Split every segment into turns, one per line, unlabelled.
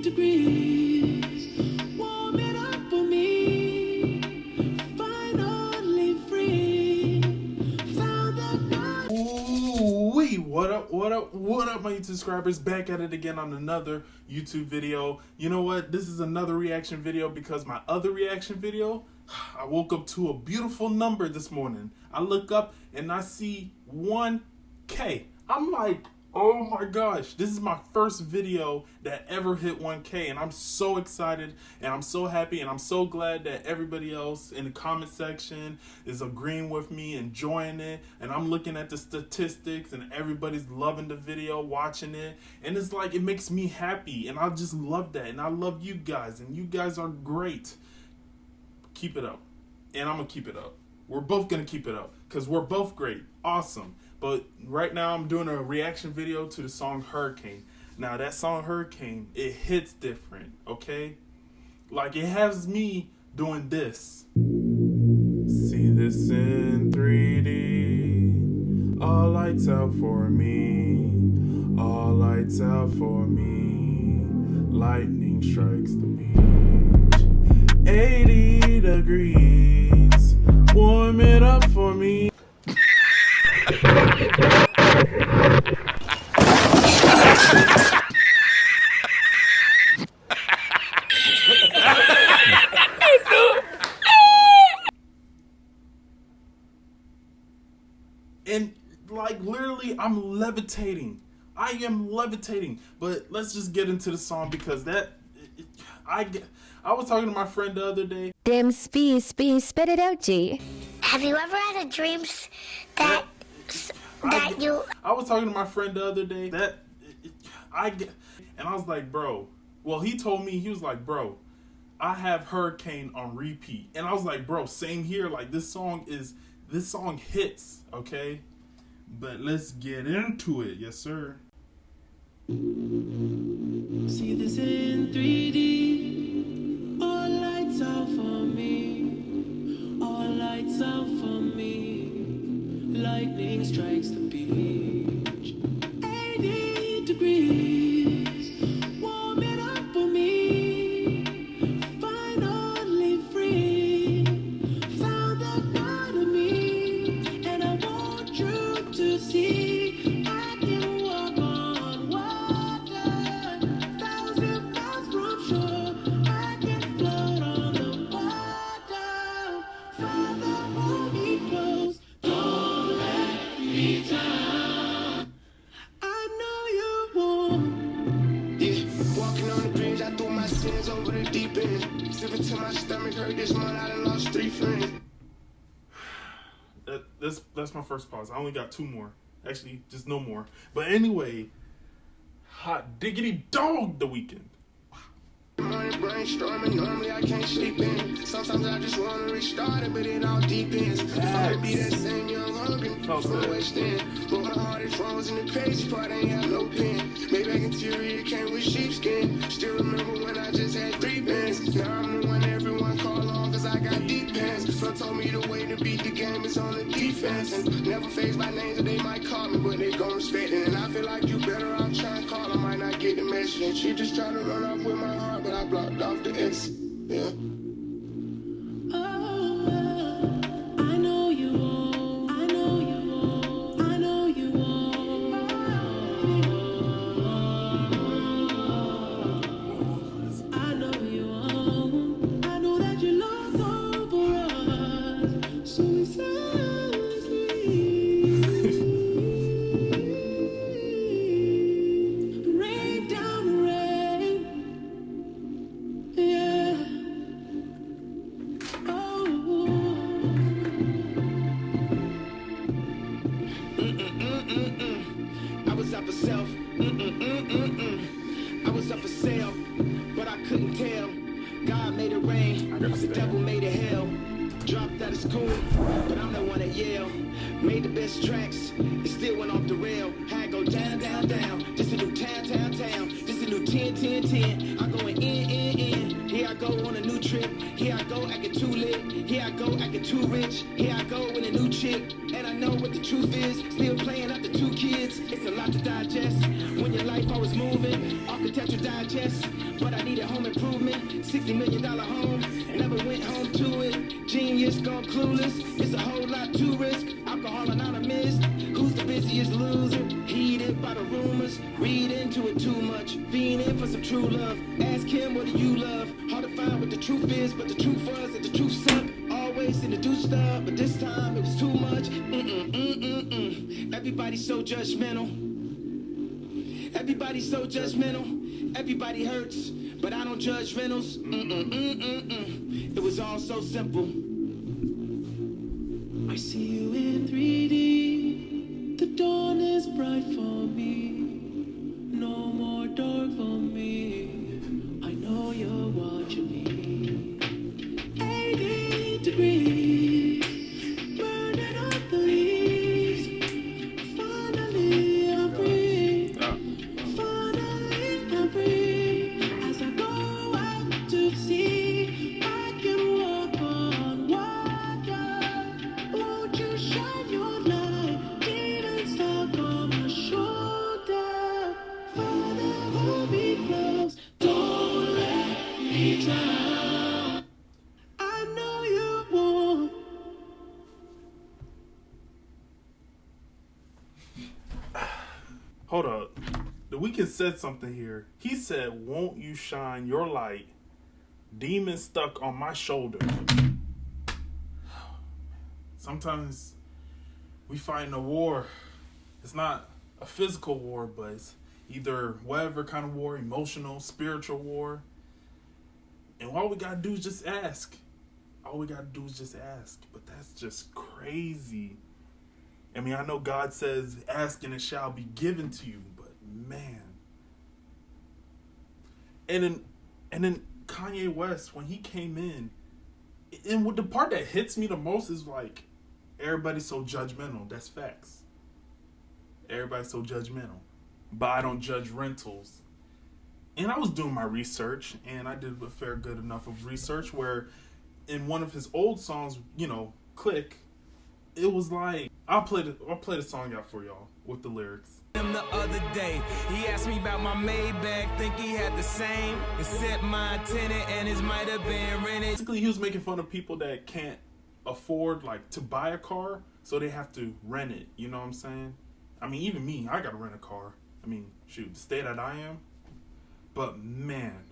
degrees, warm it up for me. Finally free, found that God.
Ooh, what up, my YouTube subscribers? Back at it again on another YouTube video. You know what? This is another reaction video because my other reaction video, I woke up to a beautiful number this morning. I look up and I see 1K. I'm like, oh my gosh, this is my first video that ever hit 1K, and I'm so excited and I'm so happy and I'm so glad that everybody else in the comment section is agreeing with me, enjoying it, and I'm looking at the statistics and everybody's loving the video, watching it, and it's like it makes me happy, and I just love that, and I love you guys, and you guys are great. Keep it up, and I'm gonna keep it up. We're both gonna keep it up because we're both great, awesome. But right now I'm doing a reaction video to the song Hurricane. Now that song Hurricane, it hits different, okay? Like it has me doing this. See this in 3D. All lights out for me. All lights out for me. Lightning strikes the beach. 80 degrees. Warm it up for me. And like literally I'm levitating. I am levitating. But let's just get into the song because I was talking to my friend the other day.
Damn, spit it out, G.
Have you ever had a dream that
I was talking to my friend the other day and I was like, bro. Well, he told me, he was like, bro, I have Hurricane on repeat. And I was like, bro, same here. Like this song hits, okay? But let's get into it. Yes, sir.
See this in 3D. All lights out for me. All lights out for me. Lightning strikes the beach. 80 degrees. Warm it up for me. Finally free. Found that part of me. And I want you to see I can walk on water. 1,000 miles from shore. I can float on the water. Father, hold me close. Don't let me drown. I know you won't.
Yeah, walking on the bridge, I threw my sins over the deep end. Sipping till my stomach hurt this month, I done lost 3 friends.
That's my first pause. I only got 2 more. Actually, just no more. But anyway, hot diggity dog, The Weeknd.
Morning brainstorming, normally I can't sleep in. Sometimes I just want to restart it, but it all depends. If I could be that same young hungry from the West End, but my heart is frozen, the crazy part ain't have no pen. Maybe I can teary, it came with sheepskin. Still remember when I just had 3 pens. Now I'm the one everyone call on cause I got deep pens. Flo told me the way to beat the game is on the defense. And never face my name so they might call me, but they gon' respect it. And I feel like you better off trying to call, I might not get the message. And she just try to run off with my heart, but I blocked off the X. Yeah.
I know you won't. I know you won't. I know you won't. I know you won't. I know that you lost over us. So we rain down the rain. Yeah. Oh.
I was up for self. I was up for sale, but I couldn't tell. God made it rain, the devil made it hell. Dropped out of school, but I'm the one at Yale. Made the best tracks, it still went off the rail. Had to go down, down, down. This a new town, town, town. This a new 10, 10, 10. I'm going in. Here I go on a new trip. Here I go acting too lit. Here I go acting too rich. Here I go with a new chick. And I know what the truth is. Still playing after 2 kids. It's a lot to digest. When your life always moving, architecture digest. But I needed home improvement. $60 million home, never went home to it. Genius gone clueless, it's a whole lot to risk. Alcohol anonymous, who's the busiest loser? Heated by the rumors, read into it too much. Fiending for some true love, ask him what do you love? Hard to find what the truth is, but the truth was that the truth sucked. Always seem to do stuff, but this time it was too much. Everybody's so judgmental. Everybody's so judgmental. Everybody hurts, but I don't judge rentals. It was all so simple.
I see you in 3D. The dawn is bright for me. No more dark for me. I know you're watching me. 80 degrees, burning up the leaves. Finally I'm free. Finally I'm free. As I go out to sea, I can walk on water. Won't you shine your light? Demons stuck on my shoulder. Father, hold me close. Don't let me drown. I know you won't.
Hold up. The Weeknd said something here. He said, "Won't you shine your light? Demon stuck on my shoulder." Sometimes we fight in a war. It's not a physical war, but it's either whatever kind of war, emotional, spiritual war. And all we gotta do is just ask. All we gotta do is just ask. But that's just crazy. I mean, I know God says, ask and it shall be given to you, but man. And then Kanye West, when he came in, and what the part that hits me the most is like, everybody's so judgmental. That's facts. Everybody's so judgmental. But I don't judge rentals. And I was doing my research, and I did a fair good enough of research where in one of his old songs, you know, Click, it was like, I'll play the song out for y'all with the lyrics.
Him the other day, he asked me about my Maybach, think he had the same, except my tenant and his might have been rented.
Basically, he was making fun of people that can't afford like to buy a car, so they have to rent it. You know what I'm saying? I mean, even me, I gotta rent a car. I mean, shoot, the state that I am. But man,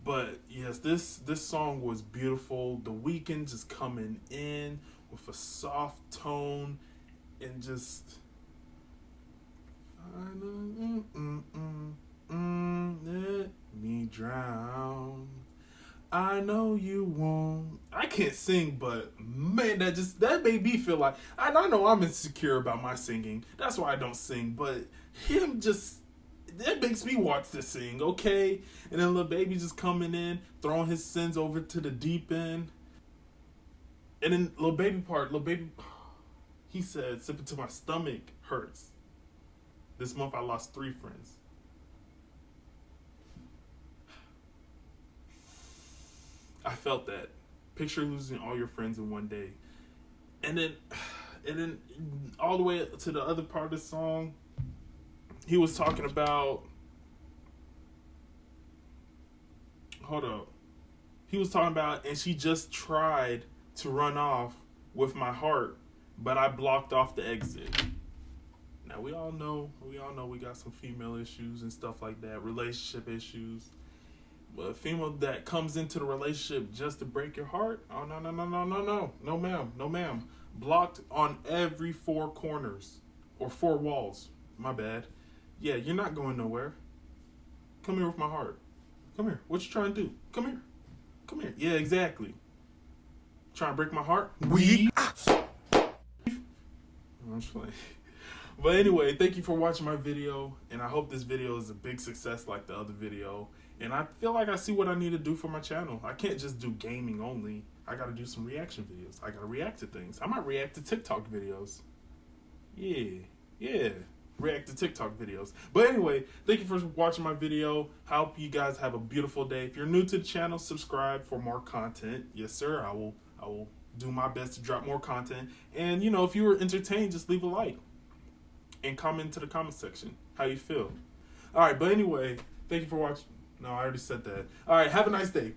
but yes, this song was beautiful. The Weeknd just coming in with a soft tone and just let me drown. I know you won't. I can't sing, but man, that made me feel like I know I'm insecure about my singing. That's why I don't sing. But him that makes me want to sing, okay? And then Lil Baby just coming in, throwing his sins over to the deep end. And then Lil Baby, he said, "Sipping till my stomach hurts. This month I lost 3 friends." I felt that. Picture losing all your friends in one day. And then all the way to the other part of the song, he was talking about, he was talking about, and she just tried to run off with my heart, but I blocked off the exit. Now we all know we got some female issues and stuff like that, relationship issues. But a female that comes into the relationship just to break your heart, oh no ma'am. Blocked on every 4 corners, or 4 walls, my bad. Yeah, you're not going nowhere. Come here with my heart. Come here. What you trying to do? Come here. Come here. Yeah, exactly. Trying to break my heart? I'm just playing. But anyway, thank you for watching my video, and I hope this video is a big success like the other video. And I feel like I see what I need to do for my channel. I can't just do gaming only. I gotta do some reaction videos. I gotta react to things. I might react to TikTok videos. Yeah. React to TikTok videos. But anyway, thank you for watching my video. I hope you guys have a beautiful day. If you're new to the channel, subscribe for more content. Yes, sir. I will do my best to drop more content. And you know, if you were entertained, just leave a like and comment to the comment section how you feel. All right, but anyway, thank you for watching. No, I already said that. All right, have a nice day.